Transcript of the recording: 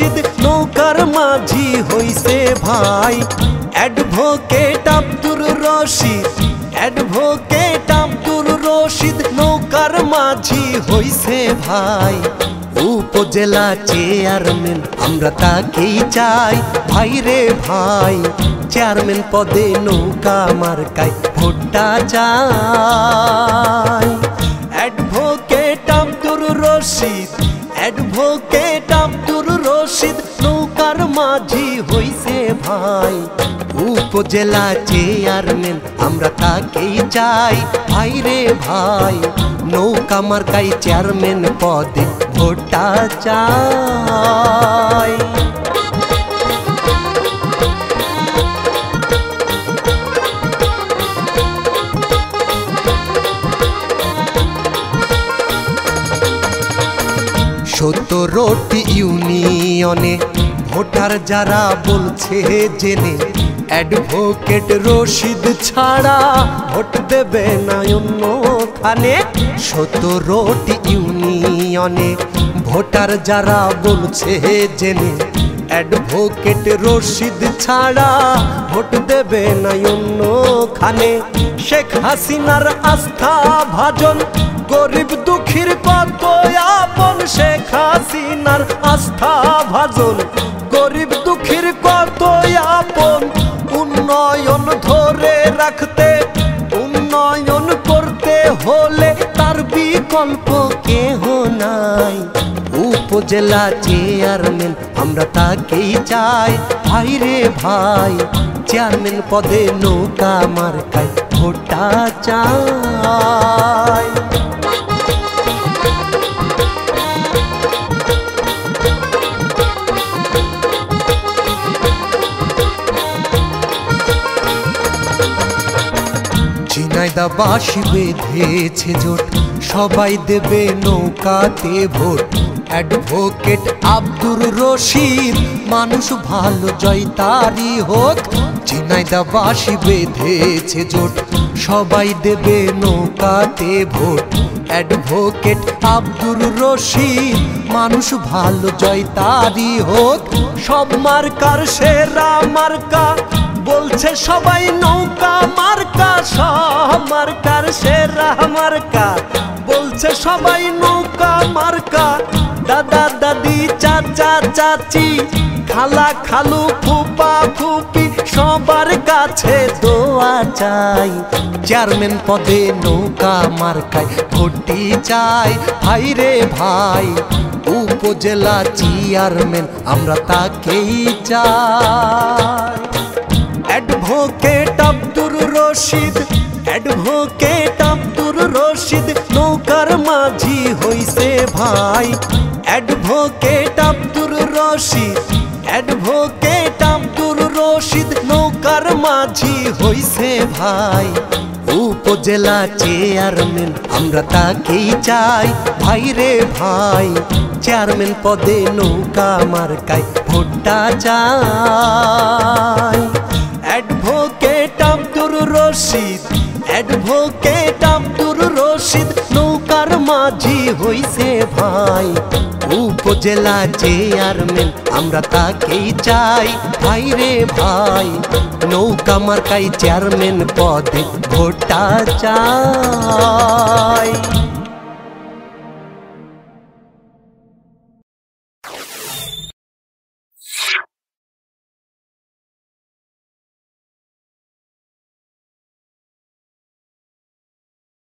রশিদ নৌকার মাঝি হইছে ভাই। অ্যাডভোকেট আব্দুর রশিদ, অ্যাডভোকেট আব্দুর রশিদ নৌকার মাঝি হইছে ভাই। উপজেলা চেয়ারম্যান আমরা তাকেই চাই ভাই রে ভাই। চেয়ারম্যান পদে নৌকা মার্কায় ভোটটা চাই। অ্যাডভোকেট আব্দুর রশিদ, অ্যাডভোকেট আব্দুর রশিদ নৌকার মাঝি হইছে ভাই। উপজেলা চেয়ারম্যান আমরা তাকেই চাই ভাই রে ভাই। নৌকা মার্কায় চেয়ারম্যান পদে ভোটটা চাই। সতেরোটি ইউনিয়নে ভোটার যারা বলছে জেনে, অ্যাডভোকেট রশিদ ছাড়া ভোট দেবে না অন্যখানে। 17টি ইউনিয়নে ভোটার যারা বলছে জেনে, অ্যাডভোকেট রশিদ ছাড়া ভোট দেবে না অন্যখানে। শেখ হাসিনার আস্থা ভাজন গরিব দুঃখীর কত আপন। শেখ হাসিনার আস্থা ভাজন গরিব দুঃখীর কত আপন। উন্নয়ন ধরে রাখতে, উন্নয়ন করতে হলে তার বিকল্প কেহ নাই। উপজেলা চেয়ারম্যান আমরা তাকেই চাই ভাই রে ভাই। চেয়ারম্যান পদে নৌকা মার্কায় ভোটটা চাই। ঝিনাইদহবাসী বেঁধেছে জোট, সবাই দেবে নৌকাতে ভোট। অ্যাডভোকেট আব্দুর রশিদ মানুষ ভালো, জয় তারই হোক। ঝিনাইদহবাসী বেঁধেছে জোট, সবাই দেবে নৌকাতে ভোট। অ্যাডভোকেট আব্দুর রশিদ মানুষ ভালো, জয় তারই হোক। সব মার্কার সেরা মার্কা বলছে সবাই নৌকা মার্কা। সব মার্কার সেরা মার্কা বলছে সবাই নৌকা মার্কা। দাদা দাদি চাচা চাচি খালা খালু ফুপা ফুপি সবার কাছে দোয়া চাই। চেয়ারম্যান পদে নৌকা মার্কায় ভোটটি চাই ভাই রে ভাই। উপজেলা চেয়ারম্যান আমরা তাকেই চাই। অ্যাডভোকেট আব্দুর রশিদ, অ্যাডভোকেট আব্দুর রশিদ নৌকার মাঝি হইছে ভাই। অ্যাডভোকেট আব্দুর রশিদ, অ্যাডভোকেট আব্দুর রশিদ নৌকার মাঝি হইছে ভাই। উপজেলা চেয়ারম্যান আমরা তাকেই চাই ভাই রে ভাই। চেয়ারম্যান পদে নৌকা মার্কায় ভোটটা চাই। অ্যাডভোকেট আব্দুর রশিদ, অ্যাডভোকেট আব্দুর রশিদ নৌকার মাঝি হইছে ভাই। উপজেলা চেয়ারম্যান আমরা তাকেই চাই ভাই রে ভাই। নৌকা মার্কায় চেয়ারম্যান পদে ভোটটা চাই।